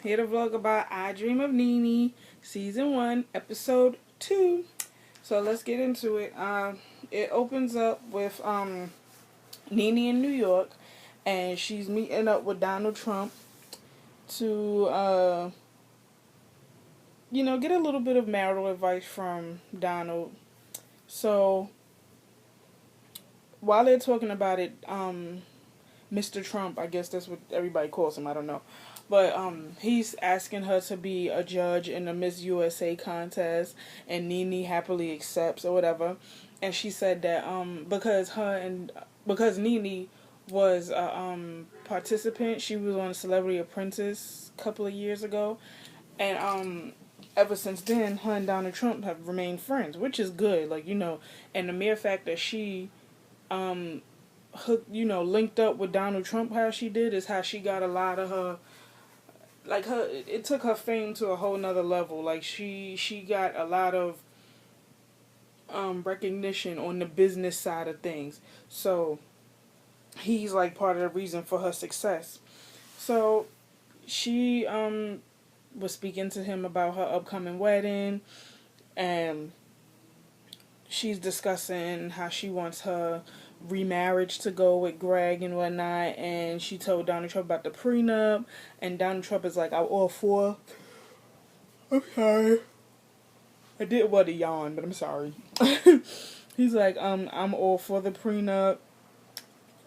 Here to vlog about I Dream of Nene, Season 1, Episode 2. So let's get into it. It opens up with Nene in New York, and she's meeting up with Donald Trump to, get a little bit of marital advice from Donald. So while they're talking about it, Mr. Trump, I guess that's what everybody calls him, I don't know. But he's asking her to be a judge in the Miss USA contest, and Nene happily accepts or whatever. And she said that because Nene was a participant, she was on Celebrity Apprentice a couple of years ago, and ever since then, her and Donald Trump have remained friends, which is good. And the mere fact that she linked up with Donald Trump how she did is how she got a lot of her, it took her fame to a whole nother level. Like she got a lot of recognition on the business side of things. So he's like part of the reason for her success. So she was speaking to him about her upcoming wedding, and she's discussing how she wants her remarriage to go with Greg and whatnot, and she told Donald Trump about the prenup, and Donald Trump is like, I'm all for. I'm sorry. I did want to yawn, but I'm sorry. He's like, I'm all for the prenup,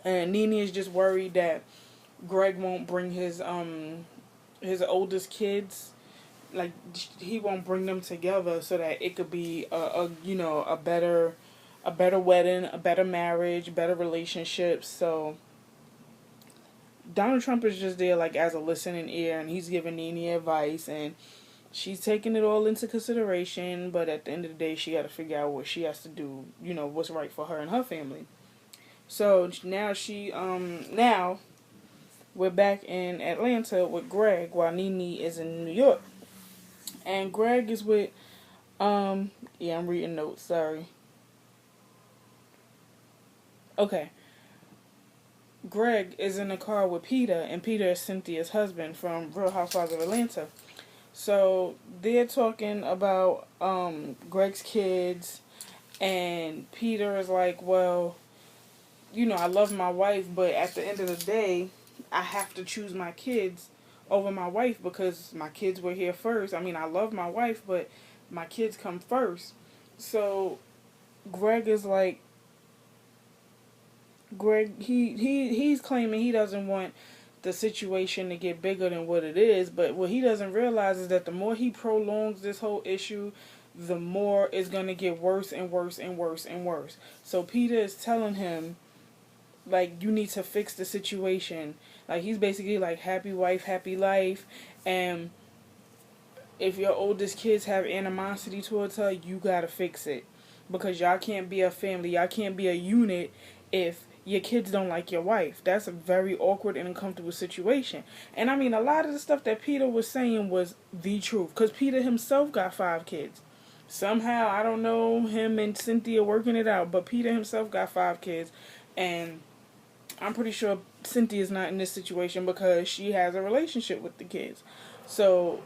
and Nene is just worried that Greg won't bring his oldest kids, like he won't bring them together so that it could be a better wedding, a better marriage, better relationships. So Donald Trump is just there like as a listening ear, and he's giving Nene advice, and she's taking it all into consideration, but at the end of the day she got to figure out what she has to do, what's right for her and her family. So now we're back in Atlanta with Greg while Nene is in New York. And Greg is with I'm reading notes, sorry. Okay. Greg is in the car with Peter, and Peter is Cynthia's husband from Real Housewives of Atlanta. So they're talking about Greg's kids, and Peter is like, well, I love my wife, but at the end of the day, I have to choose my kids over my wife because my kids were here first. I mean, I love my wife, but my kids come first. So Greg is like, he's claiming he doesn't want the situation to get bigger than what it is, but what he doesn't realize is that the more he prolongs this whole issue, the more it's going to get worse and worse and worse and worse. So Peter is telling him, like, you need to fix the situation. Like, he's basically like, happy wife, happy life, and if your oldest kids have animosity towards her, you gotta fix it. Because y'all can't be a family, y'all can't be a unit if your kids don't like your wife. That's a very awkward and uncomfortable situation. And I mean, a lot of the stuff that Peter was saying was the truth. Because Peter himself got 5 kids. Somehow, I don't know, him and Cynthia working it out, but Peter himself got 5 kids. And I'm pretty sure Cynthia's not in this situation because she has a relationship with the kids. So,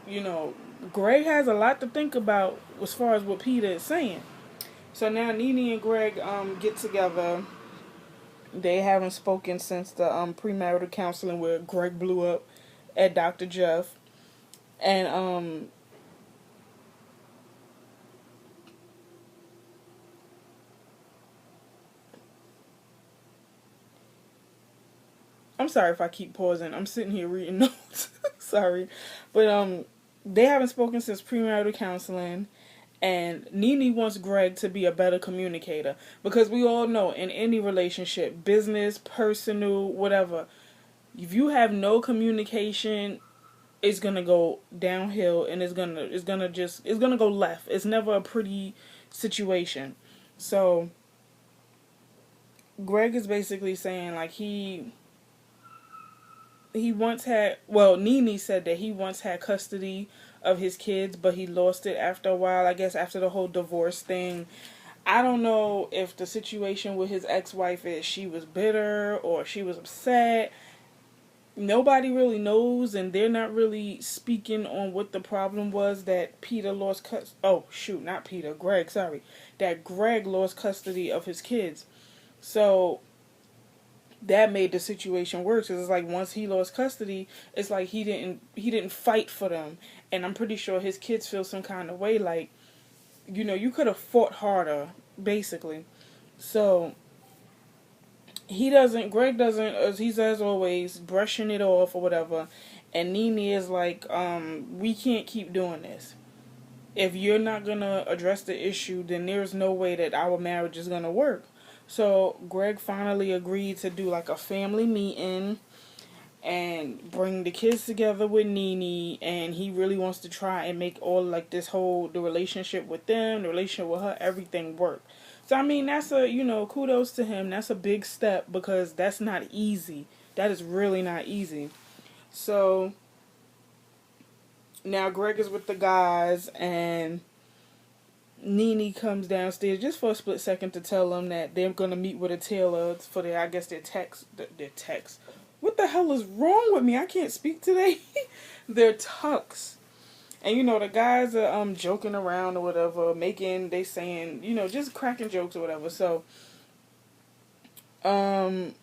Greg has a lot to think about as far as what Peter is saying. So now Nene and Greg get together. They haven't spoken since the premarital counseling where Greg blew up at Dr. Jeff. And I'm sorry if I keep pausing. I'm sitting here reading notes. Sorry. But they haven't spoken since premarital counseling. And Nene wants Greg to be a better communicator. Because we all know in any relationship, business, personal, whatever, if you have no communication, it's gonna go downhill and it's gonna go left. It's never a pretty situation. So Greg is basically saying like he once had, well, Nene said that he once had custody of his kids, but he lost it after a while, I guess after the whole divorce thing. I don't know if the situation with his ex-wife is she was bitter or she was upset. nobody really knows, and they're not really speaking on what the problem was that Peter lost oh shoot, not Peter, Greg, sorry. That Greg lost custody of his kids. So that made the situation worse. It's like once he lost custody, it's like he didn't fight for them. And I'm pretty sure his kids feel some kind of way, like, you could have fought harder, basically. So Greg doesn't, as he's as always, brushing it off or whatever. And Nene is like, we can't keep doing this. If you're not going to address the issue, then there's no way that our marriage is going to work. So Greg finally agreed to do like a family meeting and bring the kids together with Nene, and he really wants to try and make all like the relationship with them, the relationship with her, everything work. So I mean, that's kudos to him. That's a big step because that's not easy. That is really not easy. So now Greg is with the guys, and Nene comes downstairs just for a split second to tell them that they're gonna meet with a tailor for their text. What the hell is wrong with me? I can't speak today. Their tux. And the guys are joking around or whatever, they saying, just cracking jokes or whatever. So Nene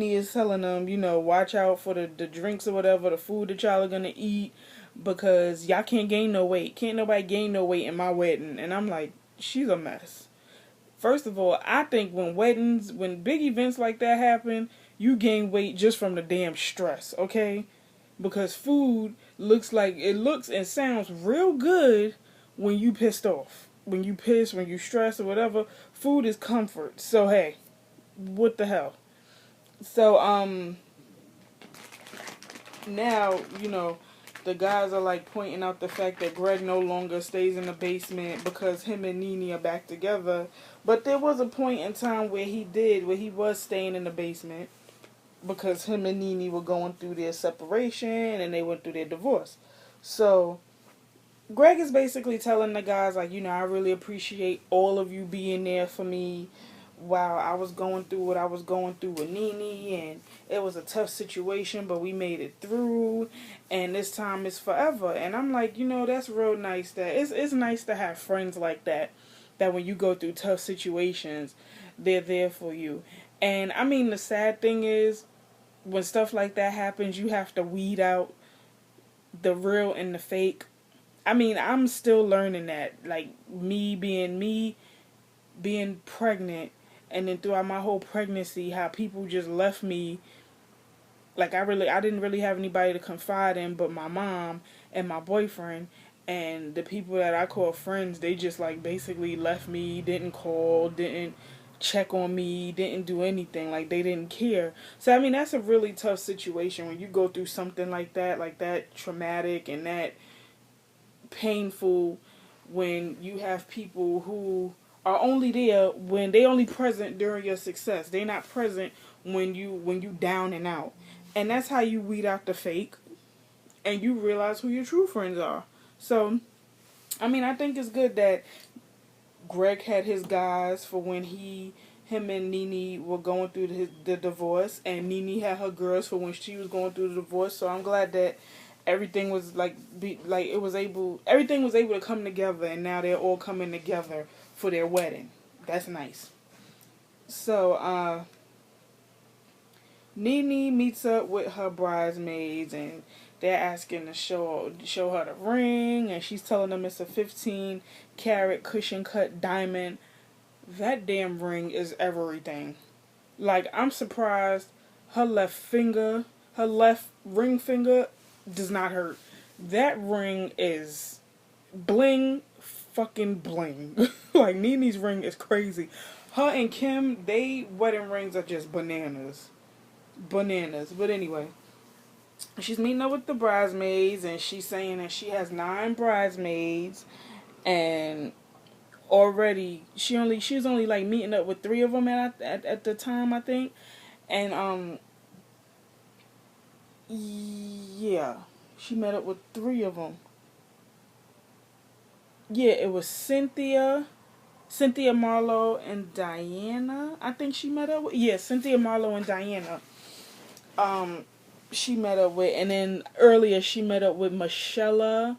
is telling them, watch out for the drinks or whatever, the food that y'all are gonna eat, because y'all can't gain no weight. Can't nobody gain no weight in my wedding. And I'm like, she's a mess. First of all, I think when big events like that happen, you gain weight just from the damn stress, okay? Because food looks and sounds real good when you pissed off. When you piss, when you stress or whatever, food is comfort. So hey, what the hell? So now, the guys are like pointing out the fact that Greg no longer stays in the basement because him and Nene are back together. But there was a point in time where he was staying in the basement because him and Nene were going through their separation and they went through their divorce. So Greg is basically telling the guys, like, I really appreciate all of you being there for me while I was going through what I was going through with Nene, and it was a tough situation, but we made it through, and this time is forever. And I'm like, that's real nice. That it's nice to have friends like that when you go through tough situations, they're there for you. And I mean, the sad thing is, when stuff like that happens, you have to weed out the real and the fake. I mean, I'm still learning that. Like, me being pregnant, and then throughout my whole pregnancy, how people just left me. Like, I didn't really have anybody to confide in but my mom and my boyfriend. And the people that I call friends, they just, like, basically left me, didn't call, didn't check on me, didn't do anything. Like, they didn't care. So, I mean, that's a really tough situation when you go through something like that traumatic and that painful, when you have people who are only there when they only present during your success. They're not present when you down and out. And that's how you weed out the fake and you realize who your true friends are. So, I mean, I think it's good that Greg had his guys for when him and Nene were going through the divorce, and Nene had her girls for when she was going through the divorce. So I'm glad that everything was everything was able to come together, and now they're all coming together for their wedding. That's nice. So Nene meets up with her bridesmaids, and they're asking to show her the ring, and she's telling them it's a 15-carat cushion cut diamond. That damn ring is everything. Like, I'm surprised her left ring finger does not hurt. That ring is bling, fucking bling. Like, Nene's ring is crazy. Her and Kim, they wedding rings are just bananas. Bananas. But anyway, she's meeting up with the bridesmaids, and she's saying that she has 9 bridesmaids, and already she was only like meeting up with 3 of them at the time, I think. And yeah, she met up with 3 of them. Yeah, it was Cynthia Marlowe, and Diana. I think she met up with. Yeah, Cynthia Marlowe and Diana. she met up with, and then earlier she met up with Michelle,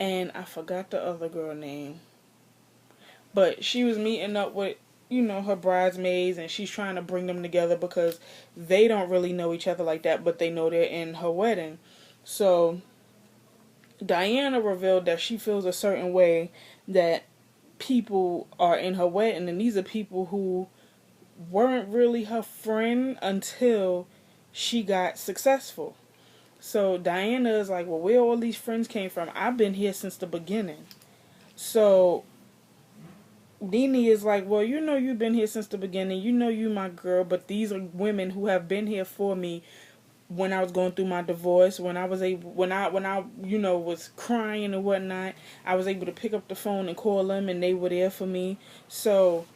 and I forgot the other girl name. But she was meeting up with, her bridesmaids, and she's trying to bring them together because they don't really know each other like that, but they know they're in her wedding. So Diana revealed that she feels a certain way that people are in her wedding, and these are people who weren't really her friend until she got successful. So Diana is like, well, where all these friends came from? I've been here since the beginning. So Nene is like, well, you've been here since the beginning. You my girl, but these are women who have been here for me when I was going through my divorce, when I was able, when I was crying and whatnot. I was able to pick up the phone and call them, and they were there for me. So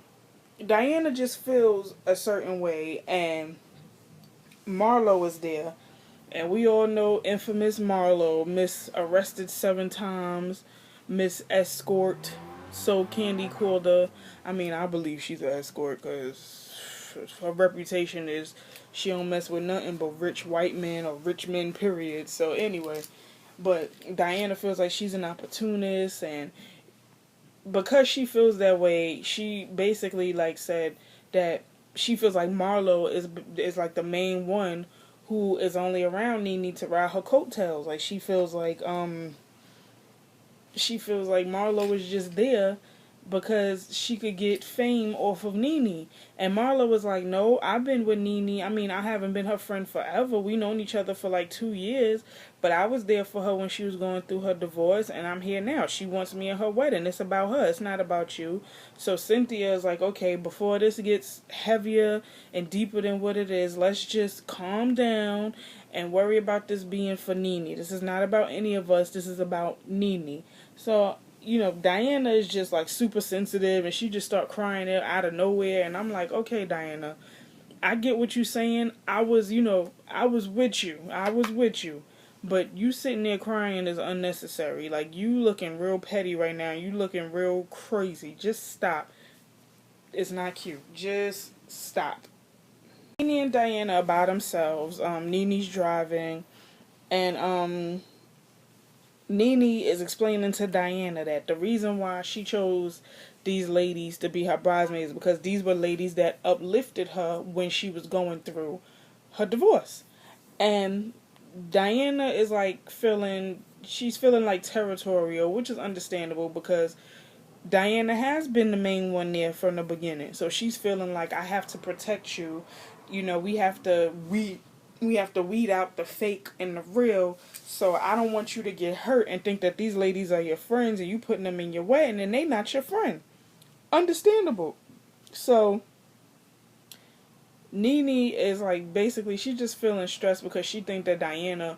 Diana just feels a certain way, and Marlo is there. And we all know infamous Marlo, Miss Arrested 7 Times, Miss Escort. So Candy called her. I mean, I believe she's an escort because her reputation is she don't mess with nothing but rich white men or rich men, period. So anyway, but Diana feels like she's an opportunist, and because she feels that way, she basically said that she feels like Marlo is like the main one who is only around Nene to ride her coattails. Like she feels like Marlo is just there because she could get fame off of Nene. And Marlo was like, no, I've been with Nene. I mean, I haven't been her friend forever. We known each other for 2 years, but I was there for her when she was going through her divorce, and I'm here now. She wants me at her wedding. It's about her. It's not about you. So Cynthia is like, okay, before this gets heavier and deeper than what it is, let's just calm down and worry about this being for Nene. This is not about any of us. This is about Nene. So Diana is just super sensitive, and she just start crying out of nowhere, and I'm like, okay, Diana, I get what you're saying. I was with you. I was with you. But you sitting there crying is unnecessary. You looking real petty right now. You looking real crazy. Just stop. It's not cute. Just stop. Nene and Diana are by themselves. Nene's driving, and Nene is explaining to Diana that the reason why she chose these ladies to be her bridesmaids is because these were ladies that uplifted her when she was going through her divorce. And Diana is she's feeling territorial, which is understandable because Diana has been the main one there from the beginning. So she's feeling like, I have to protect you. We have to weed out the fake and the real. So I don't want you to get hurt and think that these ladies are your friends and you putting them in your wedding and they not your friend. Understandable. So Nene is basically she's just feeling stressed because she think that Diana,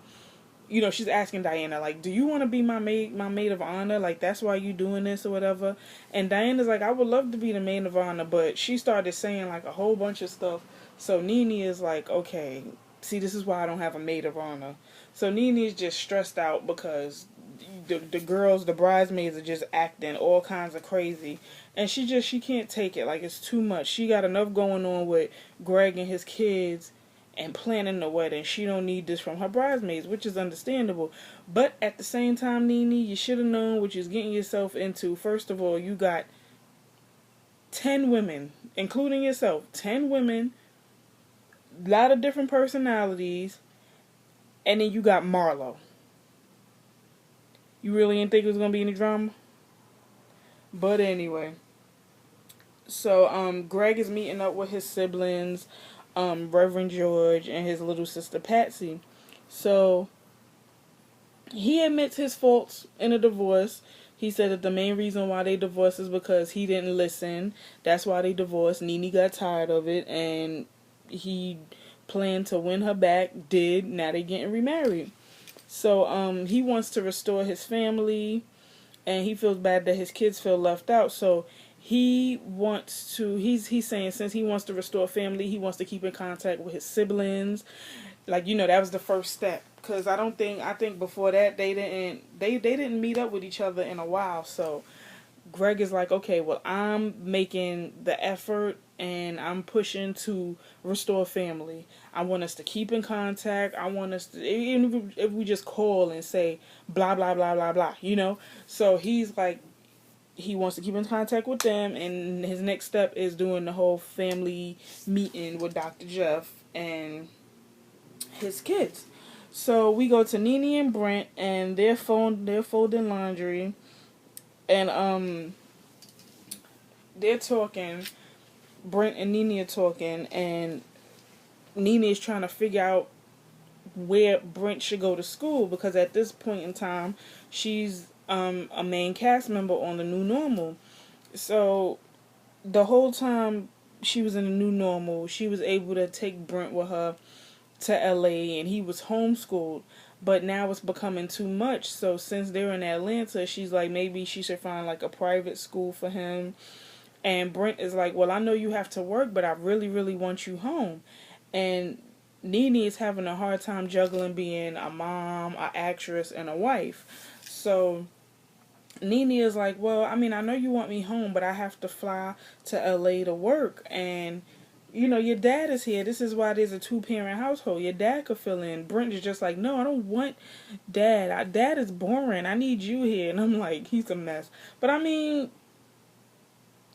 she's asking Diana do you want to be my maid of honor? That's why you doing this or whatever. And Diana's like, I would love to be the maid of honor, but she started saying a whole bunch of stuff. So Nene is like, okay, see, this is why I don't have a maid of honor. So Nene is just stressed out because the girls, the bridesmaids, are just acting all kinds of crazy. And she can't take it. It's too much. She got enough going on with Greg and his kids and planning the wedding. She don't need this from her bridesmaids, which is understandable. But at the same time, Nene, you should have known what you're getting yourself into. First of all, you got 10 women, including yourself. 10 women, a lot of different personalities, and then you got Marlo. You really didn't think it was going to be any drama? But anyway. So, Greg is meeting up with his siblings, Reverend George and his little sister Patsy. So, he admits his faults in a divorce. He said that the main reason why they divorced is because he didn't listen. That's why they divorced. Nene got tired of it, and he planned to win her back. Did. Now they getting remarried. So, he wants to restore his family, and he feels bad that his kids feel left out. So, he wants to, he's saying since he wants to restore family, he wants to keep in contact with his siblings. That was the first step. Because I think before that, they didn't meet up with each other in a while. So, Greg is like, okay, well, I'm making the effort and I'm pushing to restore family. I want us to keep in contact. I want us to, even if we just call and say blah blah blah blah blah, you know. So he's like, he wants to keep in contact with them, and his next step is doing the whole family meeting with Dr. Jeff and his kids. So we go to Nene and Brent, and they're folding laundry, and they're talking. Brent and Nene are talking, and Nene is trying to figure out where Brent should go to school, because at this point in time, she's a main cast member on the new normal. So the whole time she was in the new normal, she was able to take Brent with her to LA, and he was homeschooled. But now it's becoming too much. So since they're in Atlanta, she's like, maybe she should find like a private school for him. And Brent is like, well, I know you have to work, but I really, really want you home. And Nene is having a hard time juggling being a mom, an actress, and a wife. So Nene is like, well, I mean, I know you want me home, but I have to fly to LA to work. And, you know, your dad is here. This is why there's a 2-parent household. Your dad could fill in. Brent is just like, no, I don't want dad. Dad is boring. I need you here. And I'm like, he's a mess. But I mean,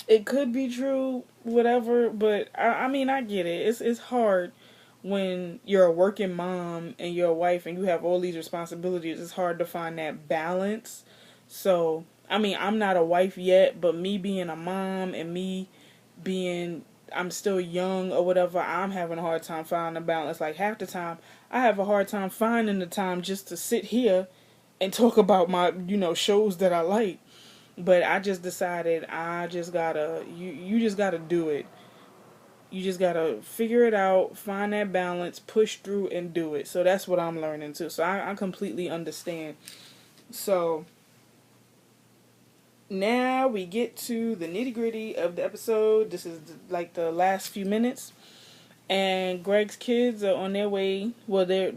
it could be true, whatever. But I mean, I get it. It's hard when you're a working mom and you're a wife and you have all these responsibilities. It's hard to find that balance. So, I mean, I'm not a wife yet, but me being a mom and me being, I'm still young or whatever, I'm having a hard time finding a balance. Like, half the time, I have a hard time finding the time just to sit here and talk about my, you know, shows that I like. But I just decided I just gotta, you just gotta do it. You just gotta figure it out, find that balance, push through, and do it. So that's what I'm learning too. So I completely understand. So now we get to the nitty gritty of the episode. This is like the last few minutes, and Greg's kids are on their way. Well, they're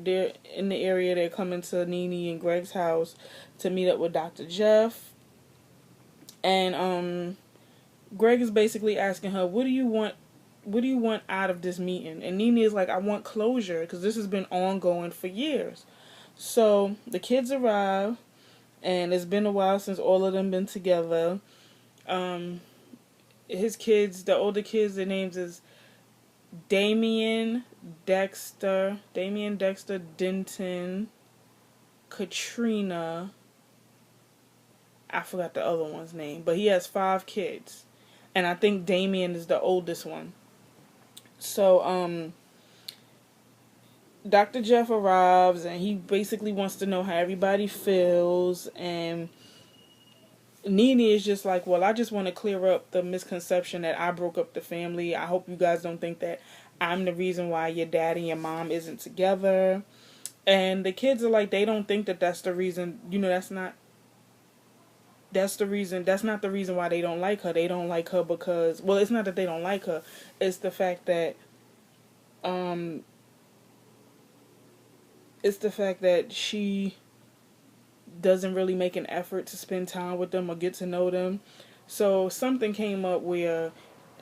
in the area. They're coming to Nene and Greg's house to meet up with Dr. Jeff, and Greg is basically asking her, "What do you want? What do you want out of this meeting?" And Nene is like, "I want closure, because this has been ongoing for years." So the kids arrive, and it's been a while since all of them been together. His kids, the older kids, their names is Damien, Dexter, Denton, Katrina. I forgot the other one's name, but he has 5 kids, and I think Damien is the oldest one. So, Dr. Jeff arrives, and he basically wants to know how everybody feels, and Nene is just like, well, I just want to clear up the misconception that I broke up the family. I hope you guys don't think that I'm the reason why your dad and your mom isn't together. And the kids are like, they don't think that that's the reason, you know, that's not the reason why they don't like her. They don't like her because, well, it's not that they don't like her, it's the fact that, she doesn't really make an effort to spend time with them or get to know them. So something came up where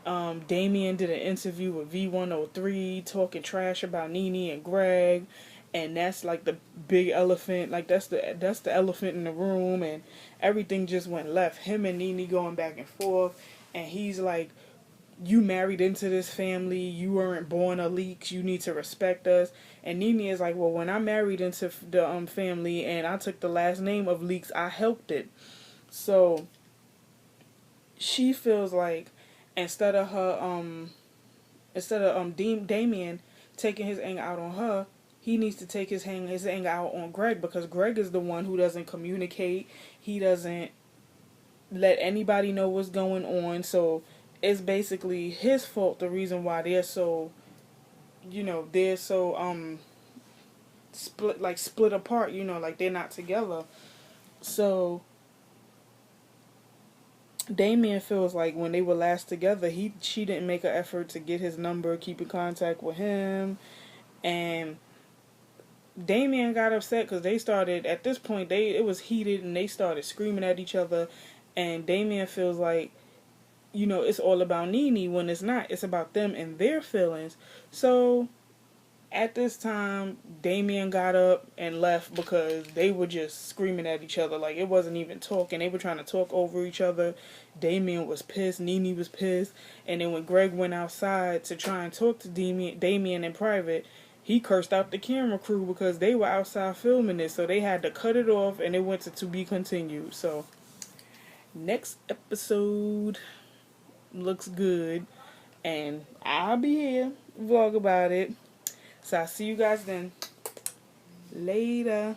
Damien did an interview with V103 talking trash about Nene and Greg, and that's like the big elephant, like that's the elephant in the room, and everything just went left. Him and Nene going back and forth, and he's like, you married into this family, you weren't born a Leaks, you need to respect us. And Nene is like, well, when I married into the family and I took the last name of Leaks, I helped it. So she feels like instead of Damien taking his anger out on her, he needs to take his anger out on Greg, because Greg is the one who doesn't communicate. He doesn't let anybody know what's going on. So it's basically his fault, the reason why they're so, split apart, like they're not together. So Damien feels like when they were last together, she didn't make an effort to get his number, keep in contact with him, and Damien got upset because they started, at this point, it was heated, and they started screaming at each other, and Damien feels like you know, it's all about Nene when it's not. It's about them and their feelings. So at this time, Damien got up and left because they were just screaming at each other. Like, it wasn't even talking. They were trying to talk over each other. Damien was pissed. Nene was pissed. And then when Greg went outside to try and talk to Damien in private, he cursed out the camera crew because they were outside filming it. So they had to cut it off, and it went to be continued. So next episode looks good. And I'll be here, vlog about it. So I'll see you guys then. Later.